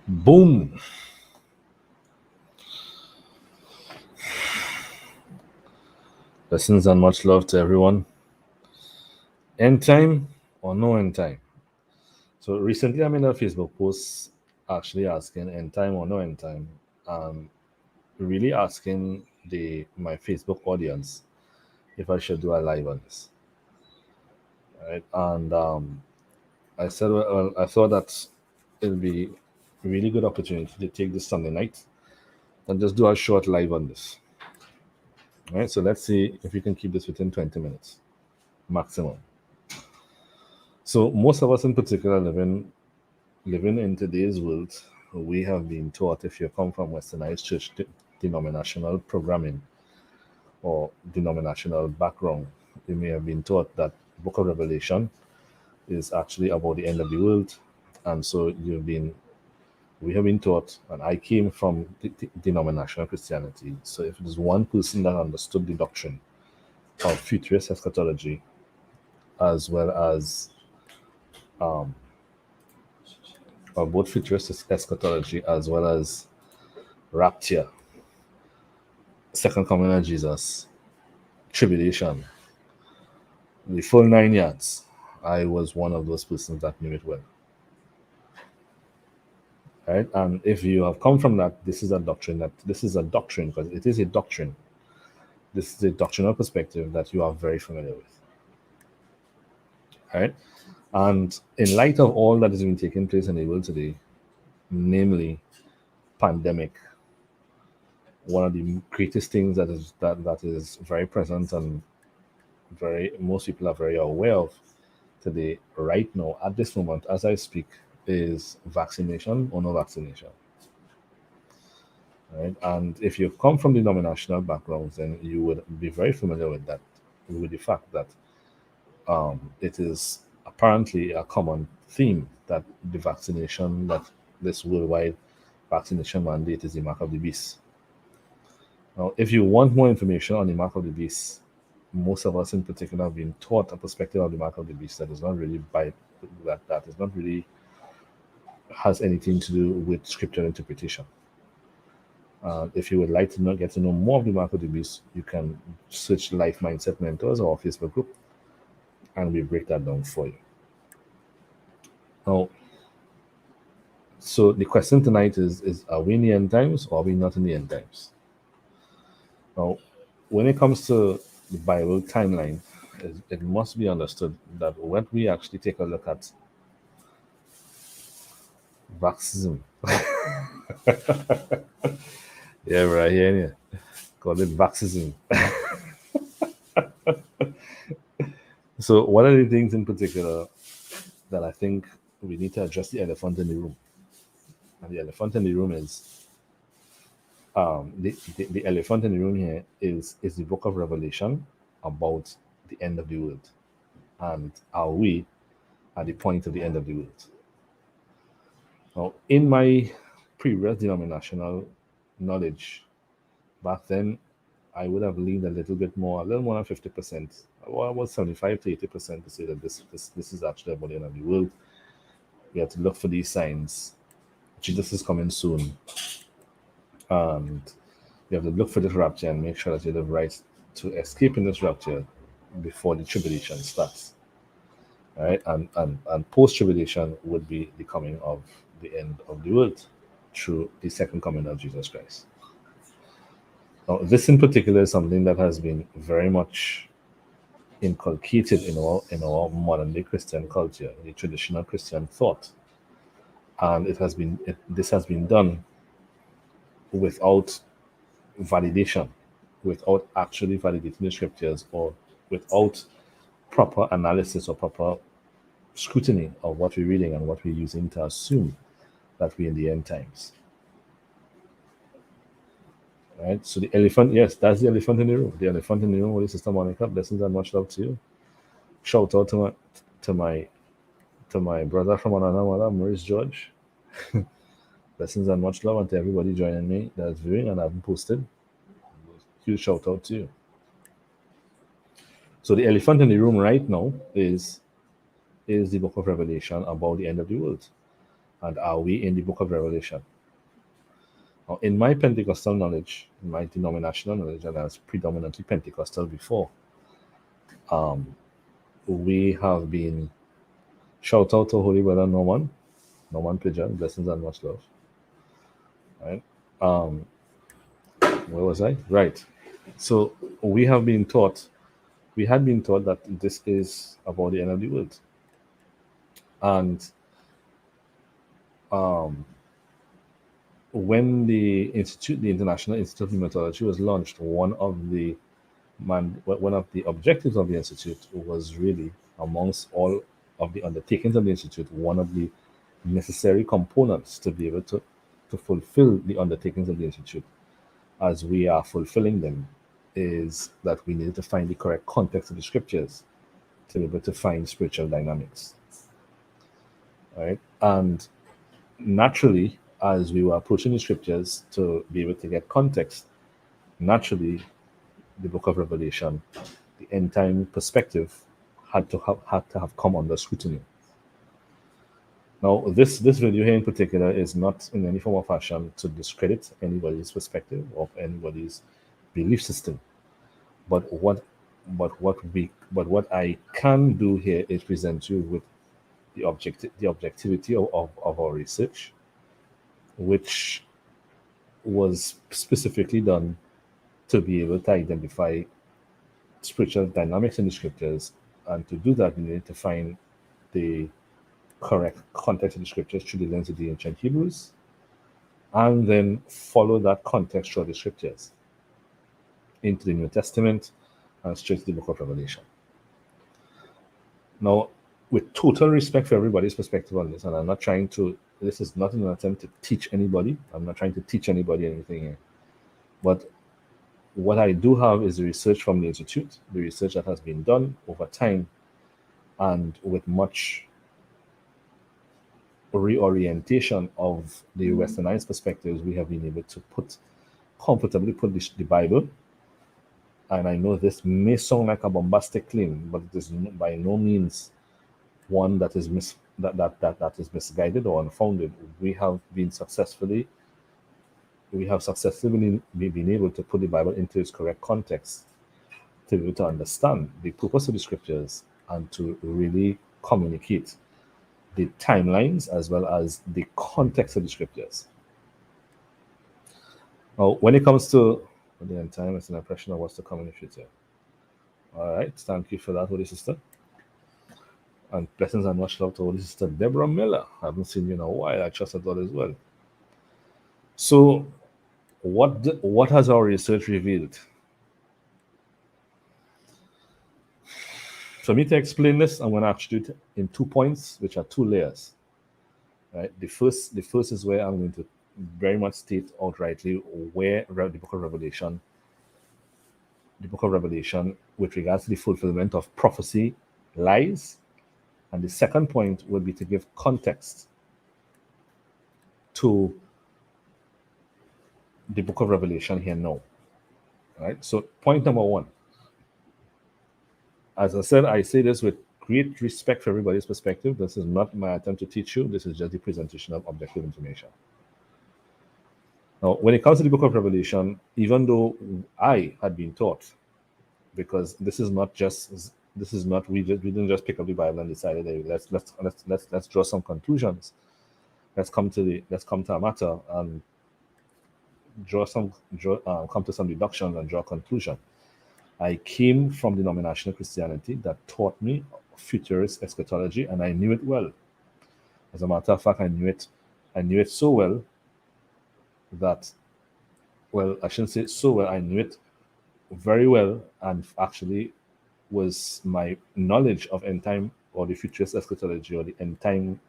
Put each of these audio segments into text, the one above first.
Boom. Blessings and much love to everyone. End time or no end time? So recently I made a Facebook post actually asking end time or no end time. Really asking the my Facebook audience if I should do a live on this. Right. And I said well, I thought that it'll be a really good opportunity to take this Sunday night and just do a short live on this. All right. So let's see if we can keep this within 20 minutes maximum. So most of us in particular living in today's world, we have been taught if you come from westernized church denominational programming or denominational background, you may have been taught that Book of Revelation is actually about the end of the world. And so we have been taught, and I came from denominational Christianity. So if there's one person that understood the doctrine of futurist eschatology, as well as of both futurist eschatology as well as rapture, second coming of Jesus, tribulation, the full 9 yards. I was one of those persons that knew it well. Right? And if you have come from that, this is a doctrine because it is a doctrine. This is a doctrinal perspective that you are very familiar with. Right? And in light of all that has been taking place in the world today, namely pandemic, one of the greatest things that is very present and very most people are very aware of today, right now, at this moment, as I speak, is vaccination or no vaccination. Right? And if you come from denominational backgrounds, then you would be very familiar with that, with the fact that it is apparently a common theme that the vaccination, that this worldwide vaccination mandate is the mark of the beast. Now, if you want more information on the mark of the beast, most of us in particular have been taught a perspective of the mark of the beast that is not really that is not really has anything to do with scriptural interpretation. If you would like to get to know more of the mark of the beast, you can search Life Mindset Mentors or Facebook group, and we break that down for you. Now, so the question tonight is are we in the end times or are we not in the end times? Now, when it comes to the Bible timeline, it must be understood that when we actually take a look at Vaxism, yeah, right here, call it Vaxism. So, one of the things in particular that I think we need to address the elephant in the room, and the elephant in the room is the elephant in the room here is the Book of Revelation about the end of the world, and are we at the point of the end of the world? Now, in my previous denominational knowledge, back then, I would have leaned a little more than 50%, or about 75 to 80% to say that this is actually about the end of the world. We have to look for these signs. Jesus is coming soon, and you have to look for this rapture and make sure that you live right to escape in this rapture before the tribulation starts. Right? And post tribulation would be the coming of the end of the world through the second coming of Jesus Christ. Now, this in particular is something that has been very much inculcated in our modern day Christian culture, the traditional Christian thought, and this has been done without validation, without actually validating the scriptures, or without proper analysis or proper scrutiny of what we're reading and what we're using to assume that we're in the end times. Right? So the elephant, yes, that's the elephant in the room. The elephant in the room with Sister Monica. Blessings and much love to you. Shout out to my to my brother from another mother, Maurice George. Blessings and much love, and to everybody joining me that's viewing and haven't posted. Huge shout out to you. So the elephant in the room right now is the Book of Revelation about the end of the world. And are we in the book of Revelation? Now, in my Pentecostal knowledge, in my denominational knowledge, and I was predominantly Pentecostal before, we have been, shout out to Holy Brother Norman Pigeon, blessings and much love. Right? Where was I? Right. So we had been taught that this is about the end of the world. And when the International Institute of Pneumatology was launched, one of the objectives of the institute was really, amongst all of the undertakings of the institute, one of the necessary components to be able to fulfill the undertakings of the institute as we are fulfilling them is that we needed to find the correct context of the scriptures to be able to find spiritual dynamics. Right? And naturally, as we were approaching the scriptures to be able to get context, naturally, the book of Revelation, the end time perspective, had to have come under scrutiny. Now, this video here in particular is not in any form or fashion to discredit anybody's perspective or anybody's belief system. But what I can do here is present you with the objectivity of our research, which was specifically done to be able to identify spiritual dynamics in the scriptures. And to do that, we need to find the correct context of the scriptures through the lens of the ancient Hebrews, and then follow that context through the scriptures into the New Testament and straight to the book of Revelation. Now, with total respect for everybody's perspective on this, and I'm not trying to, this is not an attempt to teach anybody. I'm not trying to teach anybody anything here. But what I do have is the research from the Institute, the research that has been done over time, and with much reorientation of the westernized perspectives, we have been able to comfortably put the Bible. And I know this may sound like a bombastic claim, but it is by no means one that is that is misguided or unfounded. We have successfully been able to put the Bible into its correct context to be able to understand the purpose of the scriptures and to really communicate the timelines as well as the context of the scriptures. Now, when it comes to the end time, it's an impression of what's to come in the future. All right, thank you for that, Holy Sister. And blessings and much love to Holy Sister Deborah Miller. I haven't seen you in a while. I trust that as well. So, what has our research revealed? For me to explain this, I'm going to actually do it in 2 points, which are 2 layers. Right. The first is where I'm going to very much state outrightly where the book of Revelation, with regards to the fulfillment of prophecy, lies. And the second point would be to give context to the book of Revelation here now. Right. So point number 1. As I said, I say this with great respect for everybody's perspective. This is not my attempt to teach you. This is just the presentation of objective information. Now, when it comes to the book of Revelation, even though I had been taught, because this is not we didn't just pick up the Bible and decided, hey, let's draw some conclusions. Let's come to a matter and come to some deductions and draw a conclusion. I came from denominational Christianity that taught me futurist eschatology, and I knew it well. As a matter of fact, I knew it so well that, well, I shouldn't say it so well, I knew it very well, and actually was my knowledge of end time or the futurist eschatology or the end time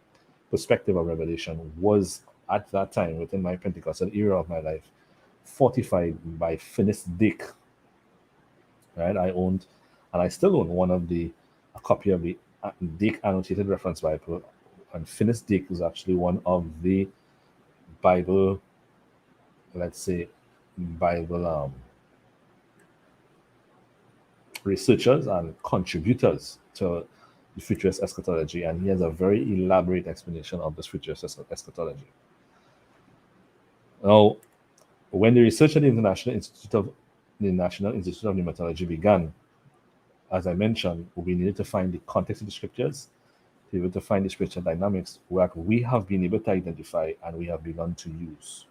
perspective of Revelation was at that time within my Pentecostal era of my life fortified by Finis Dake. Right, I owned, and I still own a copy of the Dake Annotated Reference Bible, and Finis Dake is actually one of the Bible, researchers and contributors to the futurist eschatology, and he has a very elaborate explanation of this futurist eschatology. Now, when the research at the National Institute of Pneumatology began, as I mentioned, we needed to find the context of the scriptures, to be able to find the spiritual dynamics that we have been able to identify and we have begun to use.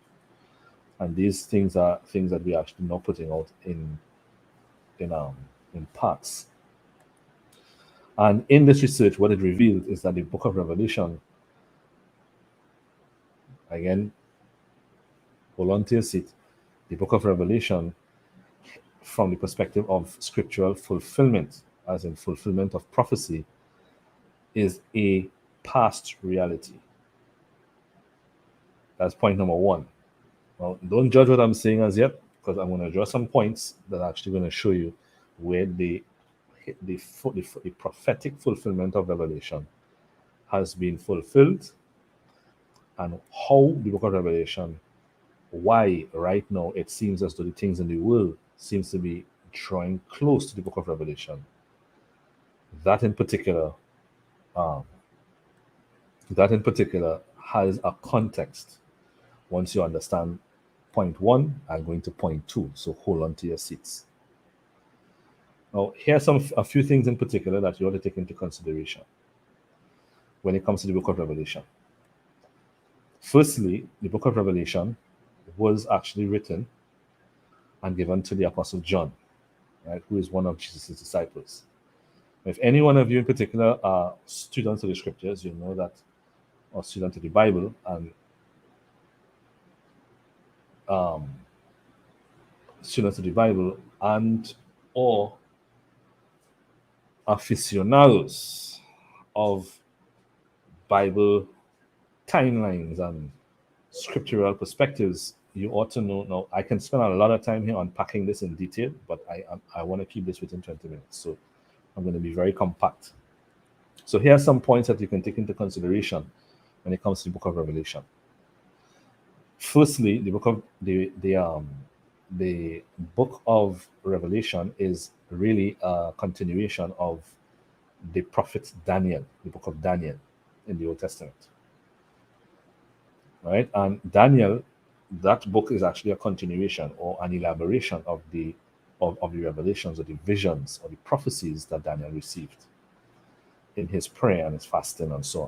And these things are things that we are actually now putting out in parts. And in this research, what it revealed is that the book of Revelation, again, hold on to your seat, the book of Revelation, from the perspective of scriptural fulfillment, as in fulfillment of prophecy, is a past reality. That's point number one. Well, don't judge what I'm saying as yet, because I'm going to draw some points that are actually going to show you where the prophetic fulfillment of Revelation has been fulfilled, and how the book of Revelation, why right now it seems as though the things in the world seems to be drawing close to the book of Revelation. That in particular has a context. Once you understand point one, I'm going to point two, so hold on to your seats. Now, here are a few things in particular that you ought to take into consideration when it comes to the book of Revelation. Firstly, the book of Revelation was actually written and given to the Apostle John, right, who is one of Jesus' disciples. If any one of you in particular are students of the scriptures, you know that, or students of the Bible, and students of the Bible, and or aficionados of Bible timelines and scriptural perspectives, you ought to know. Now, I can spend a lot of time here unpacking this in detail, but I want to keep this within 20 minutes, so I'm going to be very compact. So here are some points that you can take into consideration when it comes to the book of Revelation. Firstly, the book of Revelation is really a continuation of the prophet Daniel, the book of Daniel in the Old Testament. Right? And Daniel, that book is actually a continuation or an elaboration of the revelations or the visions or the prophecies that Daniel received in his prayer and his fasting and so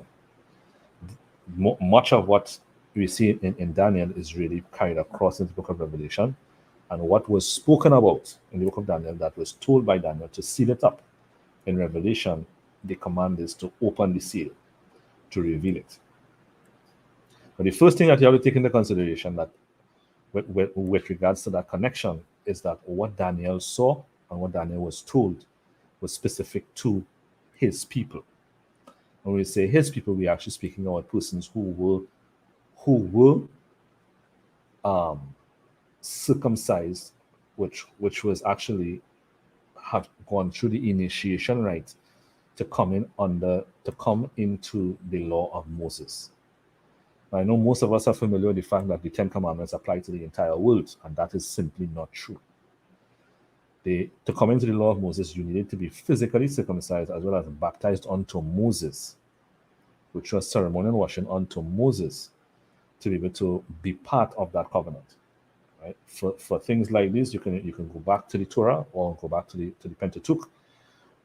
on. Much of what we see in Daniel is really carried across in the book of Revelation, and what was spoken about in the book of Daniel that was told by Daniel to seal it up. In Revelation, the command is to open the seal, to reveal it. But the first thing that you have to take into consideration that with regards to that connection is that what Daniel saw and what Daniel was told was specific to his people. When we say his people, we're actually speaking about persons who were circumcised, which was actually have gone through the initiation rite to come into the law of Moses. I know most of us are familiar with the fact that the Ten Commandments apply to the entire world, and that is simply not true. To come into the law of Moses, you needed to be physically circumcised as well as baptized unto Moses, which was ceremonial washing unto Moses, to be able to be part of that covenant. Right? For things like this, you can go back to the Torah or go back to the Pentateuch,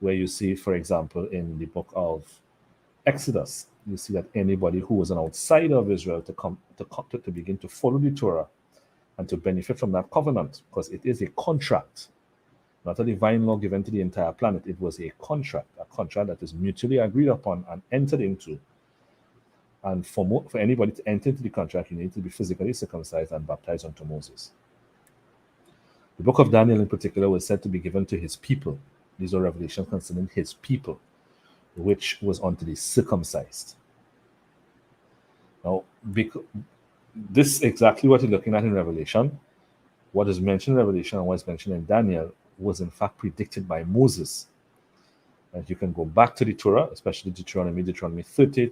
where you see, for example, in the book of Exodus, you see that anybody who was an outsider of Israel to begin to follow the Torah and to benefit from that covenant, because it is a contract, not a divine law given to the entire planet. It was a contract that is mutually agreed upon and entered into. And for anybody to enter into the contract, you need to be physically circumcised and baptized unto Moses. The book of Daniel in particular was said to be given to his people. These are revelations concerning his people, which was unto the circumcised. Now, this is exactly what you're looking at in Revelation. What is mentioned in Revelation and what is mentioned in Daniel was in fact predicted by Moses. And you can go back to the Torah, especially Deuteronomy 30,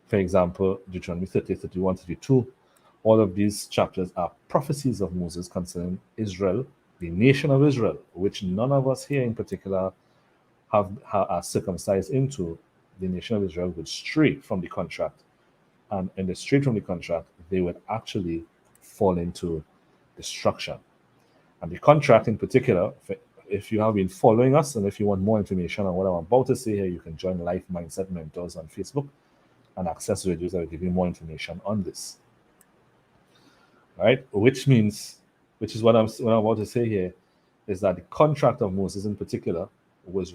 for example, Deuteronomy 30, 31, 32. All of these chapters are prophecies of Moses concerning Israel, the nation of Israel, which none of us here in particular are circumcised into, the nation of Israel would stray from the contract. And in the stray from the contract, they would actually fall into destruction. And the contract in particular, if you have been following us and if you want more information on what I'm about to say here, you can join Life Mindset Mentors on Facebook and access videos that will give you more information on this. Right? Which is what I'm about to say here, is that the contract of Moses in particular was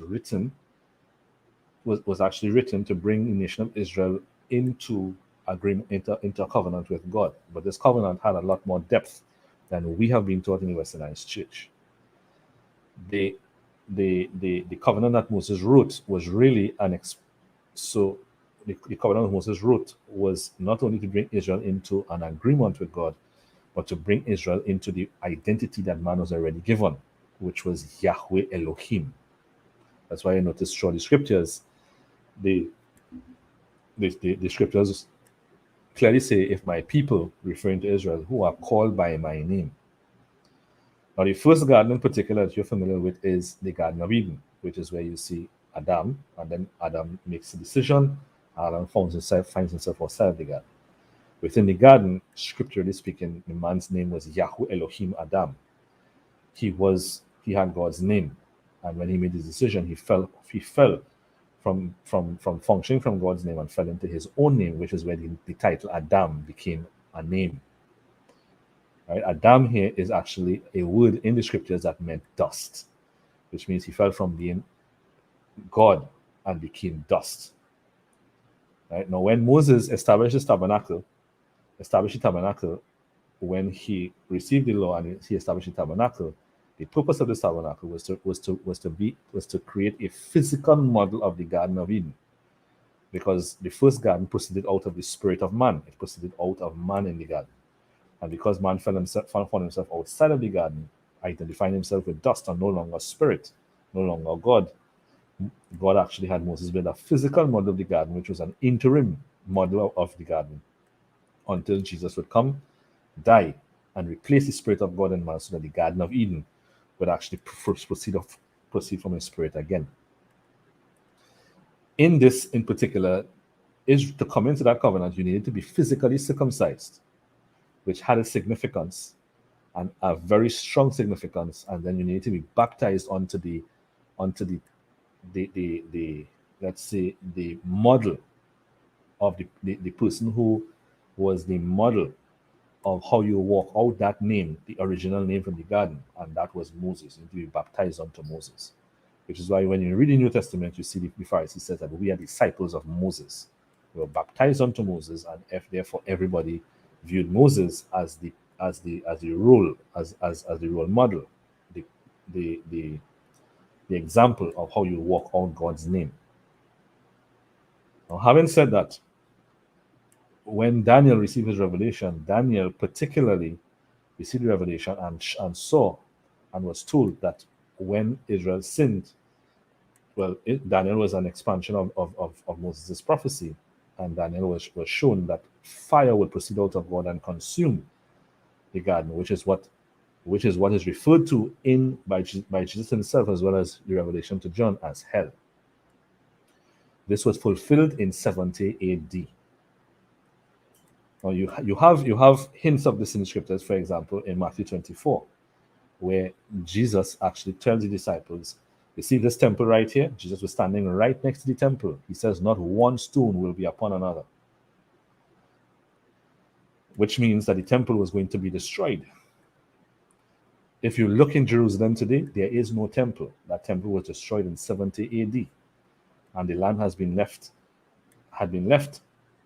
actually written to bring the nation of Israel into agreement, into a covenant with God. But this covenant had a lot more depth than we have been taught in the Westernized Church. The covenant that Moses wrote was really so the covenant that Moses wrote was not only to bring Israel into an agreement with God, but to bring Israel into the identity that man was already given, which was Yahweh Elohim. That's why I notice throughout the scriptures, the scriptures clearly say, if my people, referring to Israel, who are called by my name. Now, the first garden in particular that you're familiar with is the Garden of Eden, which is where you see Adam, and then Adam makes a decision. Adam finds himself outside of the garden. Within the garden, scripturally speaking, the man's name was Yahweh Elohim Adam. He had God's name, and when he made his decision, he fell from functioning from God's name and fell into his own name, which is where the title Adam became a name. Right? Adam here is actually a word in the scriptures that meant dust, which means he fell from being God and became dust. Right? Now, when Moses established the tabernacle, when he received the law and he established the tabernacle, the purpose of this tabernacle was to create a physical model of the Garden of Eden, because the first garden proceeded out of the spirit of man. It proceeded out of man in the garden, and because man found himself outside of the garden, identifying himself with dust and no longer spirit, no longer God. God actually had Moses build a physical model of the garden, which was an interim model of the garden, until Jesus would come, die, and replace the spirit of God in man, so that the Garden of Eden would actually proceed from his spirit again. In this, in particular, is to come into that covenant, you needed to be physically circumcised, which had a significance, and a very strong significance, and then you needed to be baptized onto the let's say the model of the person who was the model of how you walk out that name, the original name from the garden, and that was Moses. You need to be baptized unto Moses, which is why when you read the New Testament, you see the Pharisees says that we are disciples of Moses. We were baptized unto Moses, and therefore everybody viewed Moses as the role model, the example of how you walk out God's name. Now, having said that, when Daniel received his revelation, Daniel particularly received the revelation and saw and was told that when Israel sinned, Daniel was an expansion of Moses' prophecy, and Daniel was shown that fire would proceed out of God and consume the garden, which is what is referred to by Jesus himself, as well as the revelation to John, as hell. This was fulfilled in 70 AD. Now you have hints of this in the scriptures. For example, in Matthew 24, where Jesus actually tells the disciples, you see this temple right here? Jesus was standing right next to the temple. He says, not one stone will be upon another, which means that the temple was going to be destroyed. If you look in Jerusalem today, there is no temple. That temple was destroyed in 70 AD, and the land had been left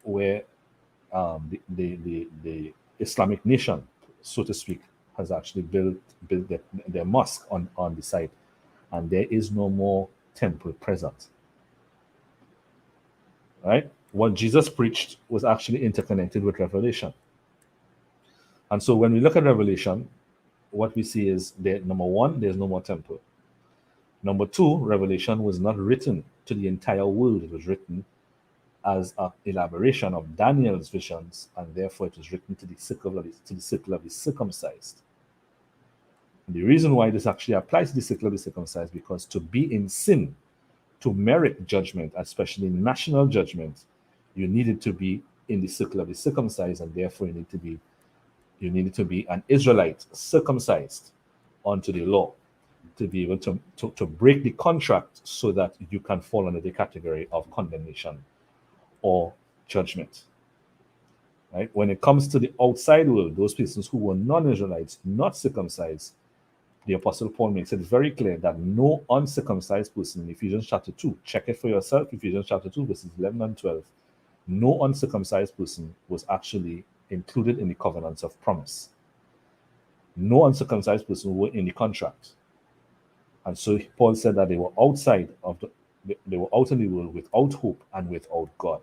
where the Islamic nation, so to speak, has actually built their mosque on the site, and there is no more temple present. Right? What Jesus preached was actually interconnected with Revelation. And so when we look at Revelation, what we see is that, number one, there's no more temple. Number two, Revelation was not written to the entire world. It was written as an elaboration of Daniel's visions, and therefore it was written to the circle of the circumcised. And the reason why this actually applies to the circle of the circumcised, because to be in sin to merit judgment, especially national judgment, you needed to be in the circle of the circumcised, and therefore you needed to be an Israelite circumcised unto the law to be able to break the contract so that you can fall under the category of condemnation or judgment. Right? When it comes to the outside world, those persons who were non-Israelites, not circumcised, the Apostle Paul makes it very clear that no uncircumcised person, in Ephesians chapter 2, check it for yourself, Ephesians chapter 2, verses 11 and 12, no uncircumcised person was actually included in the covenants of promise. No uncircumcised person were in the contract. And so Paul said that they were outside of they were out in the world without hope and without God.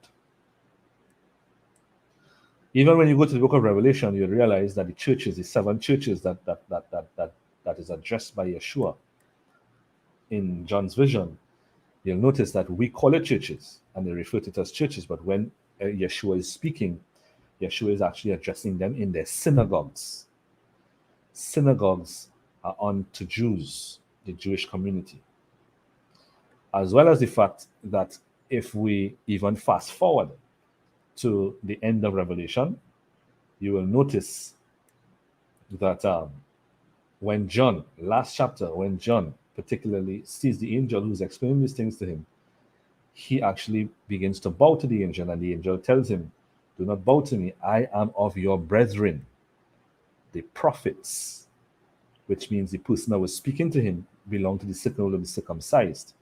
Even when you go to the book of Revelation, you realize that the churches, the 7 churches that is addressed by Yeshua in John's vision, you'll notice that we call it churches and they refer to it as churches, but when Yeshua is speaking, Yeshua is actually addressing them in their synagogues. Synagogues are unto Jews, the Jewish community. As well as the fact that if we even fast forward to the end of Revelation, you will notice that when John, last chapter, when John particularly sees the angel who's explaining these things to him, he actually begins to bow to the angel, and the angel tells him, do not bow to me, I am of your brethren, the prophets, which means the person that was speaking to him belonged to the circle of the circumcised.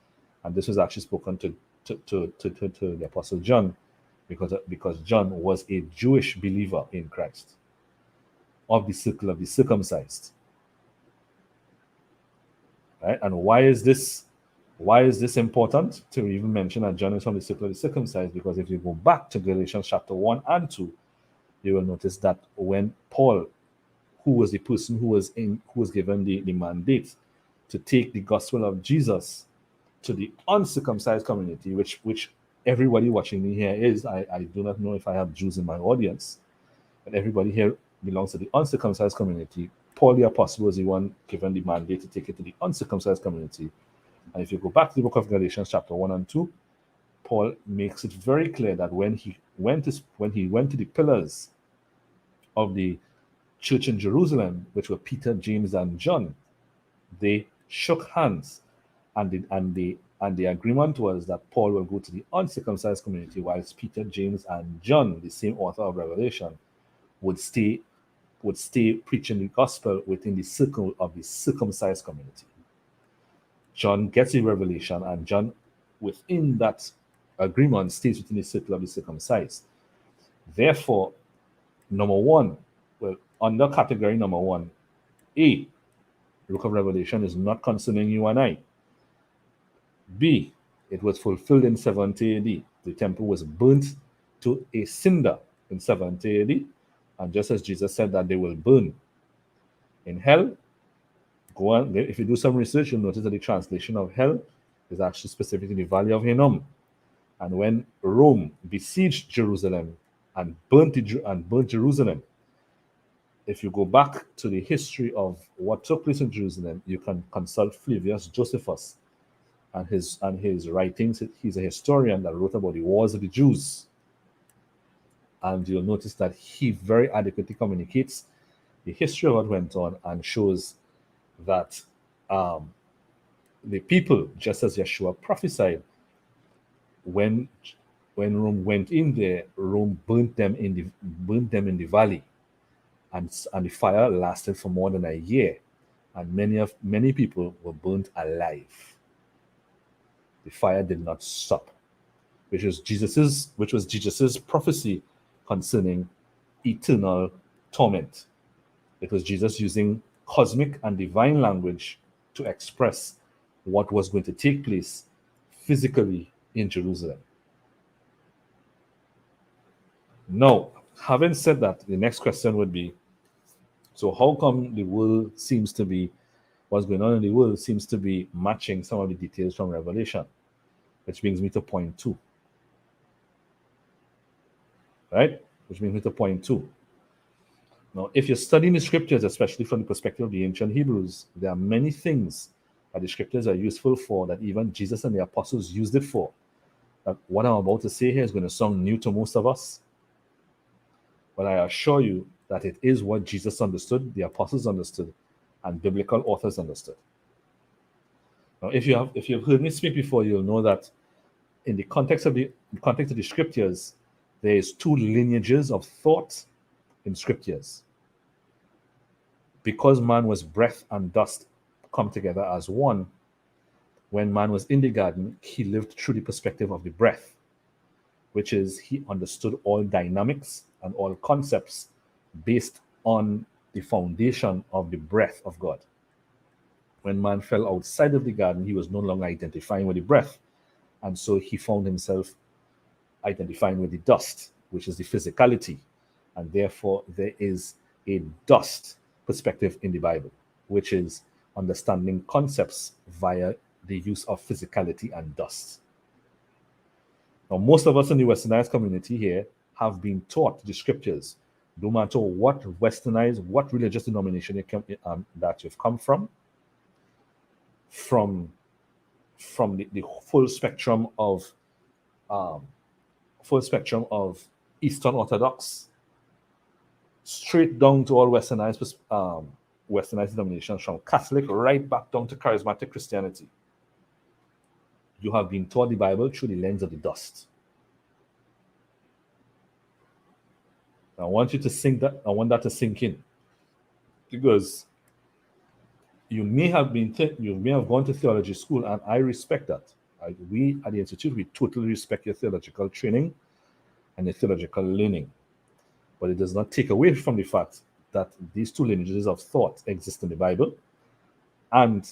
And this was actually spoken to the Apostle John, because John was a Jewish believer in Christ, of the circle of the circumcised. Right? And why is this important to even mention that John is from the circle of the circumcised? Because if you go back to Galatians chapter 1 and 2, you will notice that when Paul, who was the person who was given the mandate to take the gospel of Jesus to the uncircumcised community, which everybody watching me here is, I do not know if I have Jews in my audience, but everybody here belongs to the uncircumcised community. Paul the apostle was the one given the mandate to take it to the uncircumcised community. And if you go back to the book of Galatians chapter 1 and 2, Paul makes it very clear that when he went to the pillars of the church in Jerusalem, which were Peter, James, and John, they shook hands, and the agreement was that Paul will go to the uncircumcised community, whilst Peter, James, and John, the same author of Revelation, would stay preaching the gospel within the circle of the circumcised community. John gets a revelation, and John, within that agreement, stays within the circle of the circumcised. Therefore, number one, well, under category number 1, A, the book of Revelation is not concerning you and I. B, it was fulfilled in 70 AD. The temple was burnt to a cinder in 70 AD. And just as Jesus said that they will burn in hell, go on, if you do some research, you'll notice that the translation of hell is actually specifically the Valley of Hinnom. And when Rome besieged Jerusalem and burnt Jerusalem, if you go back to the history of what took place in Jerusalem, you can consult Flavius Josephus and his writings. He's a historian that wrote about the wars of the Jews. And you'll notice that he very adequately communicates the history of what went on and shows that the people, just as Yeshua prophesied, when Rome went in there, Rome burnt them in the valley, and the fire lasted for more than a year, and many people were burnt alive. The fire did not stop, which was Jesus's prophecy concerning eternal torment. It was Jesus using cosmic and divine language to express what was going to take place physically in Jerusalem. Now, having said that, the next question would be, so how come the world seems to be, what's going on in the world seems to be matching some of the details from Revelation? Which brings me to point 2. Right? Which brings me to point 2. Now, if you're studying the scriptures, especially from the perspective of the ancient Hebrews, there are many things that the scriptures are useful for, that even Jesus and the apostles used it for. That what I'm about to say here is going to sound new to most of us, but I assure you that it is what Jesus understood, the apostles understood, and biblical authors understood. Now, if you've heard me speak before, you'll know that in the context of the scriptures, there is two lineages of thought in scriptures. Because man was breath and dust come together as one, when man was in the garden, he lived through the perspective of the breath, which is he understood all dynamics and all concepts based on the foundation of the breath of God. When man fell outside of the garden, he was no longer identifying with the breath. And so he found himself identifying with the dust, which is the physicality. And therefore, there is a dust perspective in the Bible, which is understanding concepts via the use of physicality and dust. Now, most of us in the Westernized community here have been taught the scriptures, no matter what Westernized, what religious denomination that you've come from the full spectrum of Eastern Orthodox, straight down to all Westernized denominations, from Catholic right back down to charismatic Christianity. You have been taught the Bible through the lens of the dust. I want you to sink that. I want that to sink in, because you may have gone to theology school, and I respect that. We at the Institute, we totally respect your theological training and your theological learning, but it does not take away from the fact that these two lineages of thought exist in the Bible, and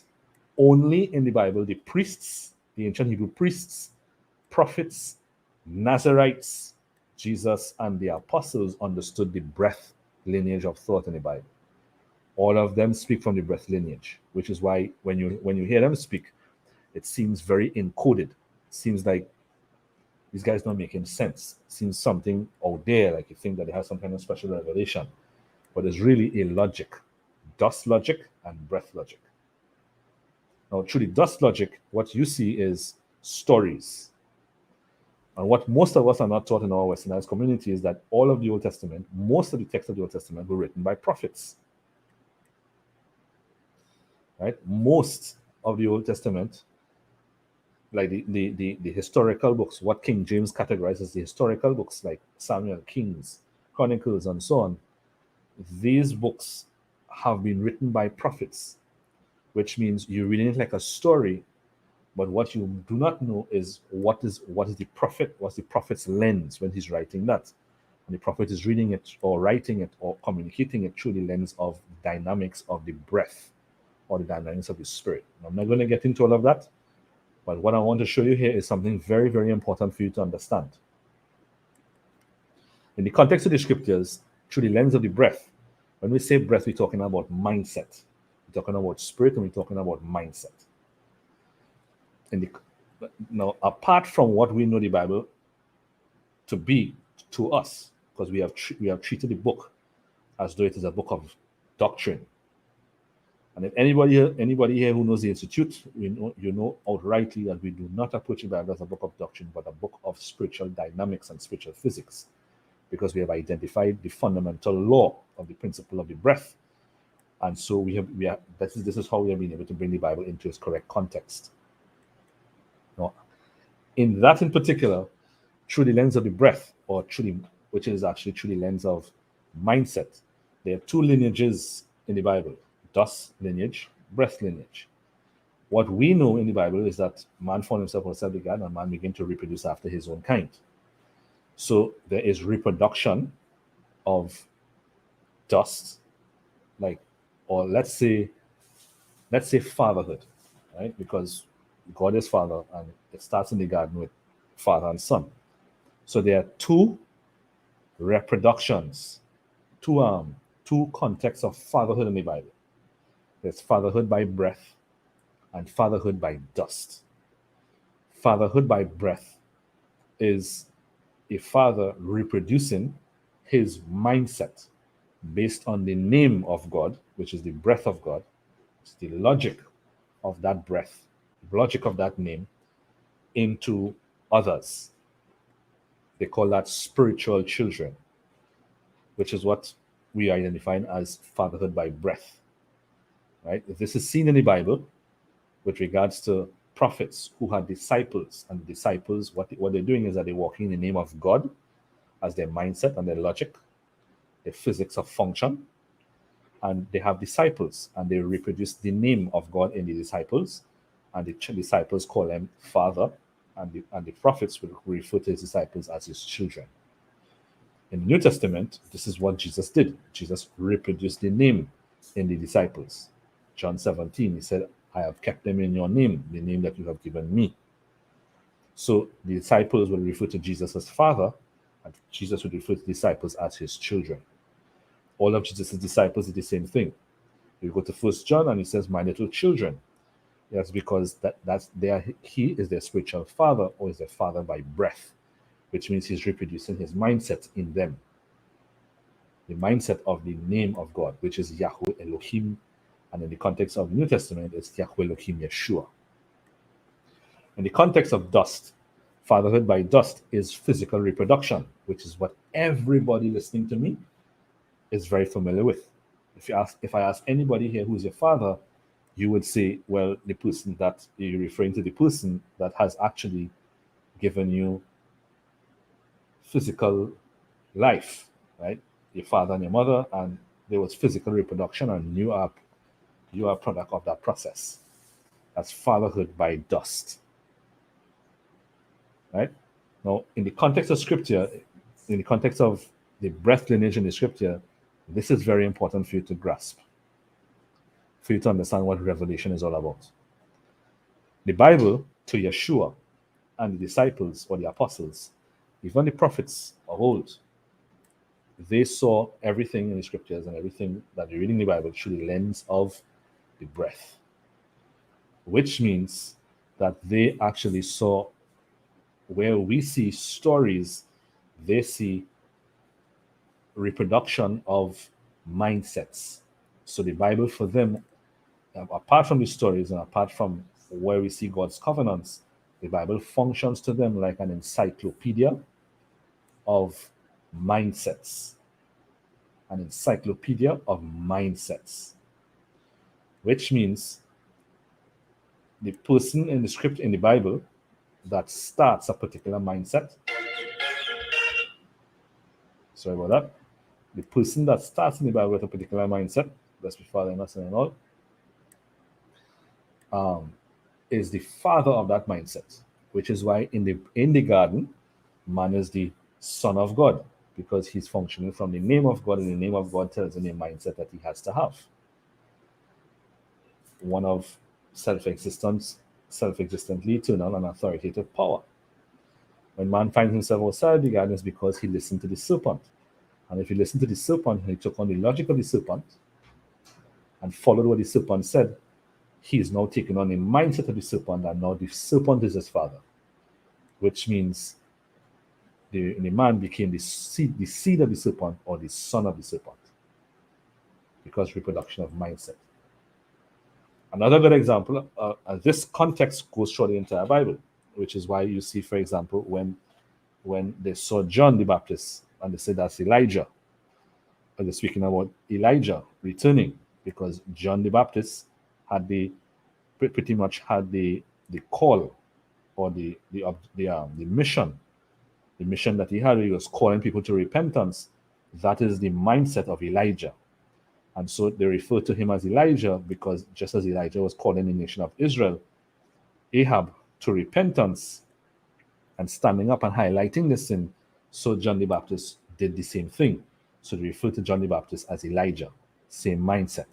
only in the Bible the priests, the ancient Hebrew priests, prophets, Nazarites, Jesus, and the apostles understood the breath lineage of thought in the Bible. All of them speak from the breath lineage, which is why when you hear them speak, it seems very encoded. It seems like these guys don't make sense. It seems something out there, like you think that they have some kind of special revelation. But it's really a logic, dust logic and breath logic. Now, through the dust logic, what you see is stories. And what most of us are not taught in our Westernized community is that all of the Old Testament, most of the texts of the Old Testament were written by prophets. Right? Most of the Old Testament, like the historical books, what King James categorizes as the historical books, like Samuel, Kings, Chronicles, and so on, these books have been written by prophets, which means you're reading it like a story, but what you do not know is what is the prophet, what's the prophet's lens when he's writing that. And the prophet is reading it or writing it or communicating it through the lens of the dynamics of the breath or the dynamics of the spirit. I'm not going to get into all of that, but what I want to show you here is something very, very important for you to understand. In the context of the scriptures, through the lens of the breath, when we say breath, we're talking about mindset. We're talking about spirit, and we're talking about mindset. Now, apart from what we know the Bible to be to us, because we have treated the book as though it is a book of doctrine. And if anybody here who knows the Institute, you know outrightly that we do not approach the Bible as a book of doctrine, but a book of spiritual dynamics and spiritual physics, because we have identified the fundamental law of the principle of the breath. And so this is how we have been able to bring the Bible into its correct context. Now, in particular, through the lens of the breath, which is actually through the lens of mindset, there are two lineages in the Bible: dust lineage, breath lineage. What we know in the Bible is that man found himself outside the garden, and man began to reproduce after his own kind. So there is reproduction of dust, or let's say fatherhood, right? Because God is Father, and it starts in the garden with Father and Son. So there are two reproductions, two contexts of fatherhood in the Bible. There's fatherhood by breath and fatherhood by dust. Fatherhood by breath is a father reproducing his mindset based on the name of God, which is the breath of God. It's the logic of that breath, the logic of that name, into others. They call that spiritual children, which is what we are identifying as fatherhood by breath. Right? This is seen in the Bible with regards to prophets who had disciples, and disciples, what they're doing is that they're walking in the name of God as their mindset and their logic, their physics of function, and they have disciples, and they reproduce the name of God in the disciples, and the disciples call them father, and the prophets will refer to his disciples as his children. In the New Testament, this is what Jesus did. Jesus reproduced the name in the disciples. John 17, he said, I have kept them in your name, the name that you have given me. So the disciples will refer to Jesus as Father, and Jesus would refer to the disciples as his children. All of Jesus' disciples did the same thing. You go to 1 John and he says, my little children. That's because he is their spiritual father, or is their father by breath, which means he's reproducing his mindset in them. The mindset of the name of God, which is Yahweh Elohim, and in the context of the New Testament, it's Yahweh Elohim Yeshua. In the context of dust, fatherhood by dust is physical reproduction, which is what everybody listening to me is very familiar with. If I ask anybody here who is your father, you would say, well, the person that you're referring to, the person that has actually given you physical life, right? Your father and your mother, and there was physical reproduction, and you are a product of that process. That's fatherhood by dust, right? Now, in the context of scripture, in the context of the breath lineage in the scripture, this is very important for you to grasp, for you to understand what revelation is all about. The Bible, to Yeshua and the disciples or the apostles, even the prophets of old, they saw everything in the scriptures and everything that you read in the Bible through the lens of the breath, which means that they actually saw where we see stories, they see reproduction of mindsets. So the Bible for them, apart from the stories and apart from where we see God's covenants, the Bible functions to them like an encyclopedia of mindsets. An encyclopedia of mindsets. Which means the person in the script in the Bible that starts a particular mindset. Sorry about that. The person that starts in the Bible with a particular mindset, that's before them, and all, is the father of that mindset, which is why in the garden, man is the son of God, because he's functioning from the name of God, and the name of God tells him the mindset that he has to have. One of self-existently eternal and authoritative power. When man finds himself outside the garden, it's because he listened to the serpent. And if he listened to the serpent, he took on the logic of the serpent and followed what the serpent said, he is now taking on the mindset of the serpent, and now the serpent is his father, which means the man became the seed of the serpent, or the son of the serpent, because reproduction of mindset. Another good example, this context goes through the entire Bible, which is why you see, for example, when they saw John the Baptist and they said that's Elijah, and they're speaking about Elijah returning, because John the Baptist had pretty much had the call, or the mission, that he had. He was calling people to repentance. That is the mindset of Elijah. And so they refer to him as Elijah, because just as Elijah was calling the nation of Israel, Ahab, to repentance and standing up and highlighting the sin, so John the Baptist did the same thing. So they refer to John the Baptist as Elijah, same mindset.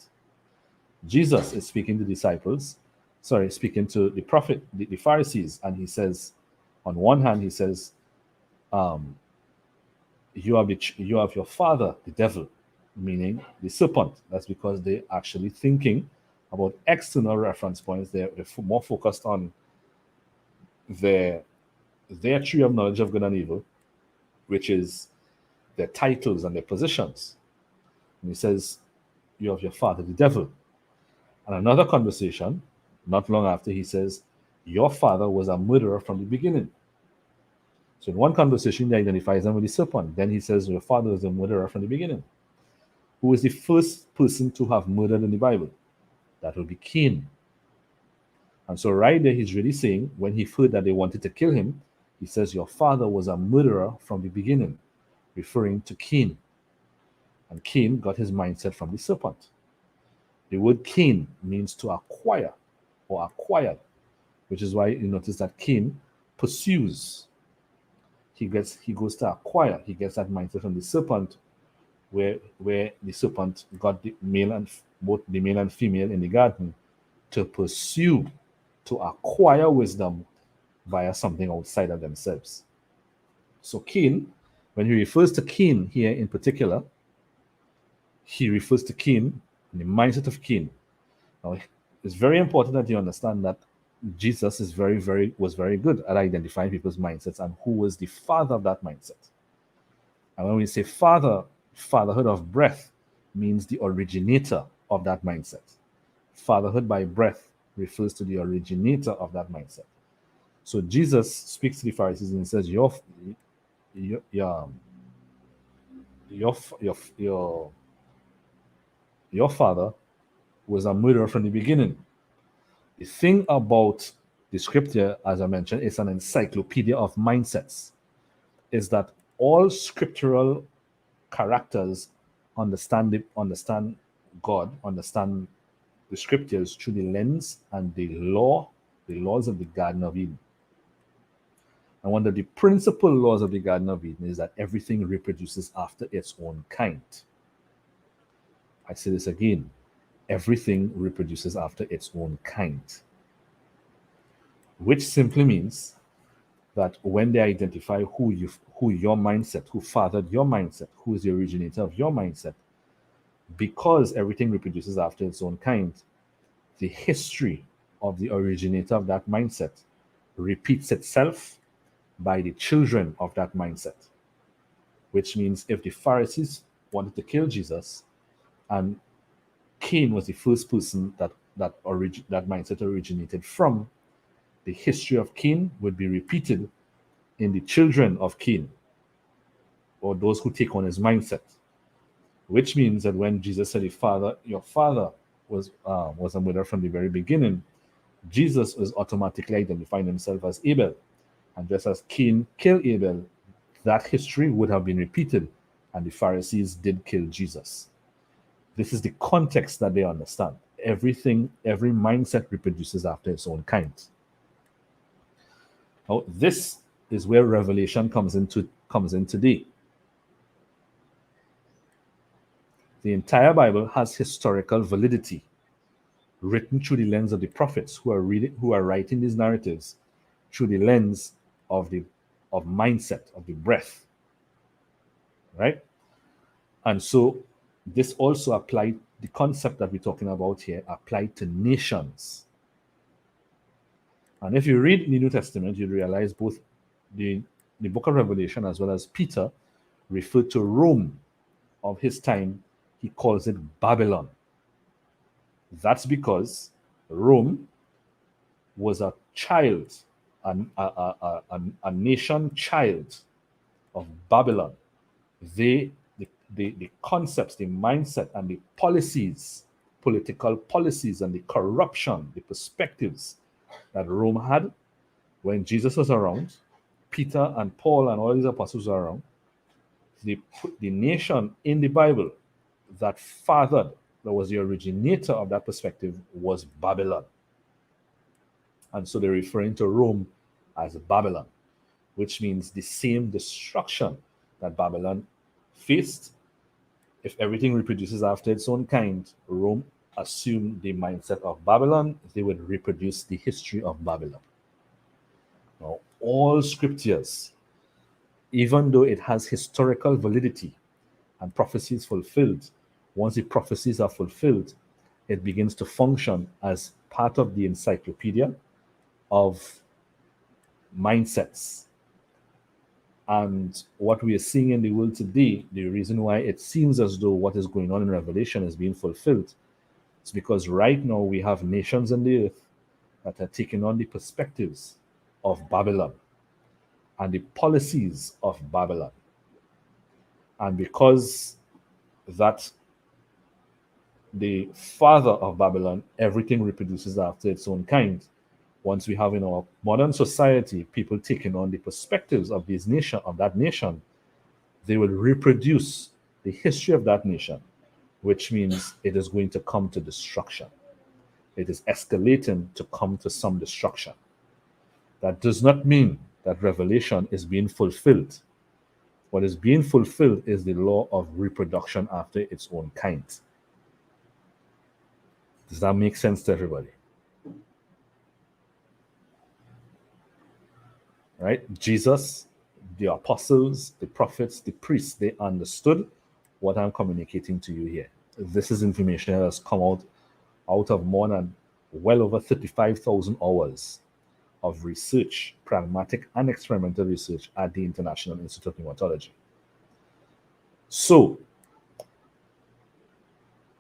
Jesus is speaking to speaking to the prophet, the Pharisees, and he says, on one hand, he says, you have your father, the devil, meaning the serpent. That's because they're actually thinking about external reference points. They're more focused on their tree of knowledge of good and evil, which is their titles and their positions. And he says, you have your father, the devil. And another conversation Not long after, he says, your father was a murderer from the beginning. So in one conversation, he identifies them with the serpent. Then he says, your father was a murderer from the beginning. Who is the first person to have murdered in the Bible? That will be Cain. And so right there, he's really saying, when he heard that they wanted to kill him, he says, your father was a murderer from the beginning, referring to Cain. And Cain got his mindset from the serpent. The word Cain means to acquire or acquired, which is why you notice that Cain pursues. He goes to acquire. He gets that mindset from the serpent, where the serpent got both the male and female in the garden to pursue, to acquire wisdom via something outside of themselves. So Cain, when he refers to Cain here in particular, he refers to Cain, the mindset of Cain. Now, it's very important that you understand that Jesus was very good at identifying people's mindsets and who was the father of that mindset. And when we say fatherhood of breath means the originator of that mindset. Fatherhood by breath refers to the originator of that mindset. So Jesus speaks to the Pharisees and says, your father was a murderer from the beginning. The thing about the scripture, as I mentioned, is an encyclopedia of mindsets. Is that all scriptural characters understand God, understand the scriptures through the lens and the laws of the Garden of Eden. And one of the principal laws of the Garden of Eden is that everything reproduces after its own kind. I say this again. Everything reproduces after its own kind. Which simply means that when they identify who your mindset, who fathered your mindset, who is the originator of your mindset, because everything reproduces after its own kind, the history of the originator of that mindset repeats itself by the children of that mindset. Which means if the Pharisees wanted to kill Jesus, and Cain was the first person that mindset originated from, the history of Cain would be repeated in the children of Cain, or those who take on his mindset. Which means that when Jesus said, your father was a murderer from the very beginning, Jesus was automatically identifying himself as Abel. And just as Cain killed Abel, that history would have been repeated, and the Pharisees did kill Jesus. This is the context that they understand. Every mindset reproduces after its own kind. Now, this is where revelation comes in today. The entire Bible has historical validity, written through the lens of the prophets who are writing these narratives through the lens of mindset, of the breath. Right? And so this also applied, the concept that we're talking about here applied to nations. And if you read the New Testament, you realize both the book of Revelation as well as Peter refer to Rome of his time. He calls it Babylon. That's because Rome was a child, a nation child of Babylon. The concepts, the mindset, and the policies, political policies, and the corruption, the perspectives that Rome had when Jesus was around, Peter and Paul and all these apostles were around, the nation in the Bible that was the originator of that perspective was Babylon. And so they're referring to Rome as Babylon, which means the same destruction that Babylon faced. If everything reproduces after its own kind, Rome assumed the mindset of Babylon, they would reproduce the history of Babylon. Now, all scriptures, even though it has historical validity and prophecies fulfilled, once the prophecies are fulfilled, it begins to function as part of the encyclopedia of mindsets. And what we are seeing in the world today, the reason why it seems as though what is going on in Revelation is being fulfilled, is because right now we have nations on the earth that are taking on the perspectives of Babylon and the policies of Babylon. And because that the father of Babylon, everything reproduces after its own kind. Once we have in our modern society people taking on the perspectives of that nation, they will reproduce the history of that nation, which means it is going to come to destruction. It is escalating to come to some destruction. That does not mean that Revelation is being fulfilled. What is being fulfilled is the law of reproduction after its own kind. Does that make sense to everybody? Right? Jesus, the apostles, the prophets, the priests, they understood what I'm communicating to you here. This is information that has come out of more than well over 35,000 hours of research, pragmatic and experimental research at the International Institute of Pneumatology. So,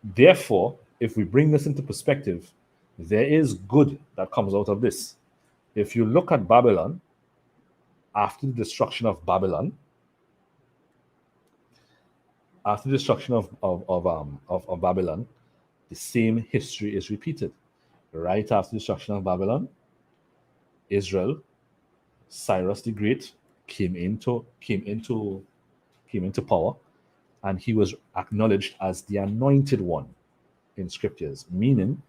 therefore, if we bring this into perspective, there is good that comes out of this. If you look at Babylon, after the destruction of Babylon, of Babylon, the same history is repeated. Right after the destruction of Babylon, Israel, Cyrus the Great came into power, and he was acknowledged as the anointed one in scriptures, meaning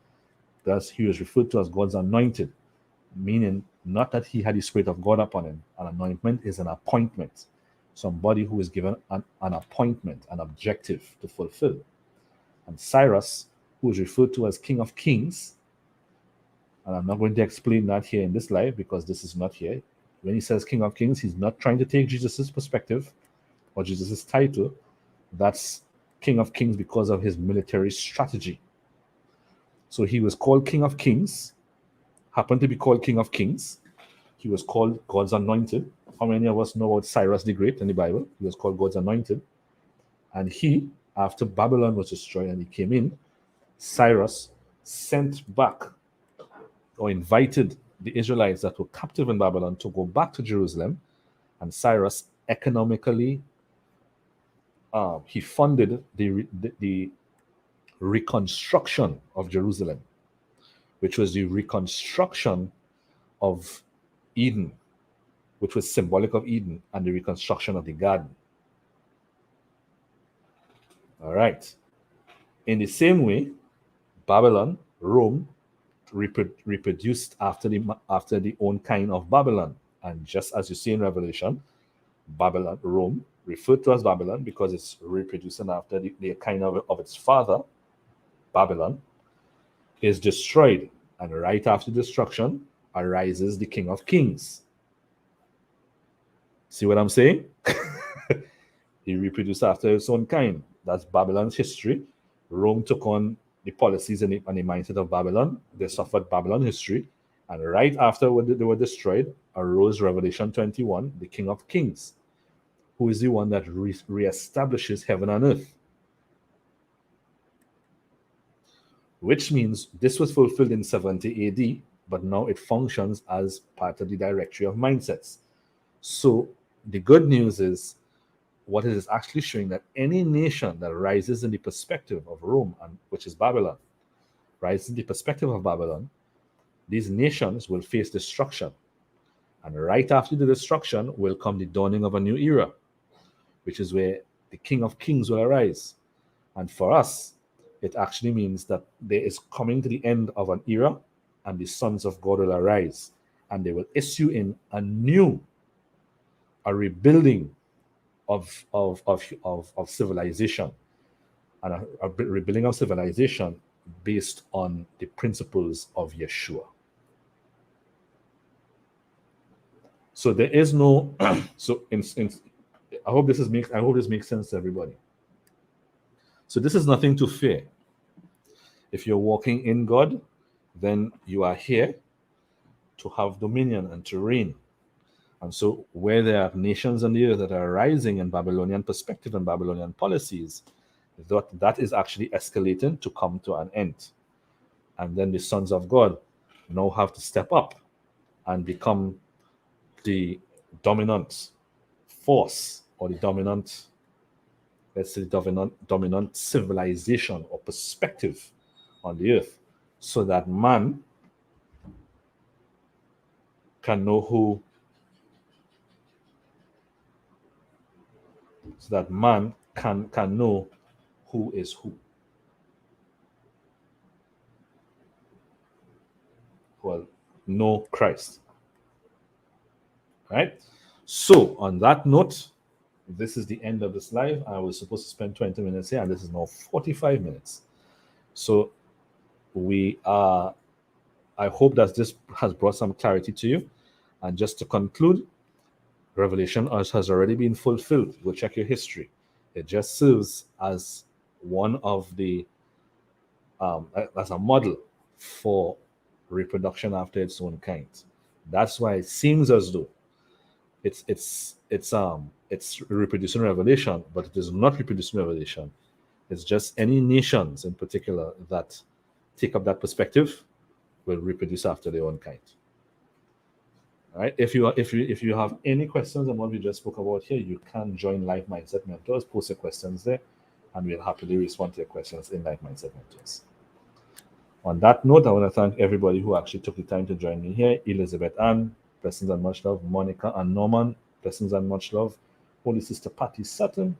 that he was referred to as God's anointed, meaning not that he had the Spirit of God upon him. An anointment is an appointment, somebody who is given an appointment, an objective to fulfill. And Cyrus, who is referred to as King of Kings, and I'm not going to explain that here in this live because this is not here. When he says King of Kings, he's not trying to take Jesus' perspective or Jesus' title. That's King of Kings because of his military strategy. So he was called King of Kings, happened to be called King of Kings. He was called God's anointed. How many of us know about Cyrus the Great in the Bible? He was called God's anointed. And he, after Babylon was destroyed and he came in, Cyrus sent back or invited the Israelites that were captive in Babylon to go back to Jerusalem. And Cyrus economically, he funded the reconstruction of Jerusalem, which was the reconstruction of Eden, which was symbolic of Eden, and the reconstruction of the garden. All right. In the same way, Babylon, Rome, reproduced after the own kind of Babylon. And just as you see in Revelation, Babylon, Rome, referred to as Babylon because it's reproducing after the kind of its father, Babylon, is destroyed. And right after destruction arises the King of Kings. See what I'm saying? He reproduced after its own kind. That's Babylon's history. Rome took on the policies and the mindset of Babylon. They suffered Babylon history. And right after they were destroyed, arose Revelation 21, the King of Kings, who is the one that reestablishes heaven and earth. Which means this was fulfilled in 70 AD, but now it functions as part of the directory of mindsets. So the good news is, what it is actually showing that any nation that rises in the perspective of Rome, and which is Babylon, rises in the perspective of Babylon, these nations will face destruction. And right after the destruction will come the dawning of a new era, which is where the King of Kings will arise. And for us, it actually means that there is coming to the end of an era, and the sons of God will arise, and they will issue in a rebuilding of civilization, and a rebuilding of civilization based on the principles of Yeshua. So there is no so I hope this makes sense to everybody. So this is nothing to fear. If you're walking in God, then you are here to have dominion and to reign. And so where there are nations on the earth that are rising in Babylonian perspective and Babylonian policies, that is actually escalating to come to an end. And then the sons of God now have to step up and become the dominant force, or the dominant, let's say, dominant civilization or perspective on the earth, so that man can know who, so that man can know who is who. Well, know Christ. Right? So, on that note, this is the end of this live. I was supposed to spend 20 minutes here, and this is now 45 minutes. So, we are, I hope that this has brought some clarity to you. And just to conclude, Revelation has already been fulfilled. Go check your history. It just serves as one of the, as a model for reproduction after its own kind. That's why it seems as though it's reproducing Revelation, but it is not reproducing Revelation. It's just any nations in particular that take up that perspective will reproduce after their own kind. All right. If you have any questions on what we just spoke about here, you can join Life Mindset Mentors. Post your questions there, and we'll happily respond to your questions in Life Mindset Mentors. On that note, I want to thank everybody who actually took the time to join me here. Elizabeth Ann, blessings and much love. Monica and Norman, blessings and much love. Holy Sister Patty Sutton,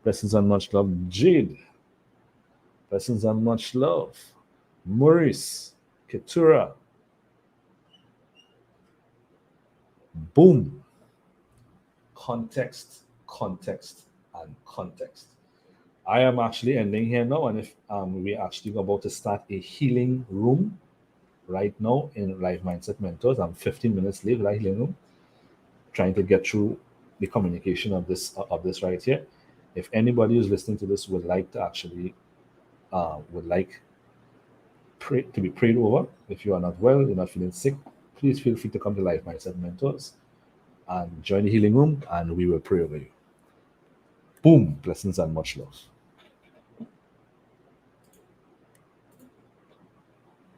blessings and much love. Jade, blessings and much love. Maurice, Ketura, boom. Context, context, and context. I am actually ending here now, and if we're actually about to start a healing room right now in Life Mindset Mentors. I'm 15 minutes late, right, healing room, trying to get through the communication of this right here. If anybody who's listening to this would like to actually to be prayed over, if you are not well, you're not feeling sick, please feel free to come to Life Mindset Mentors and join the healing room, and we will pray over you. Boom, blessings and much love.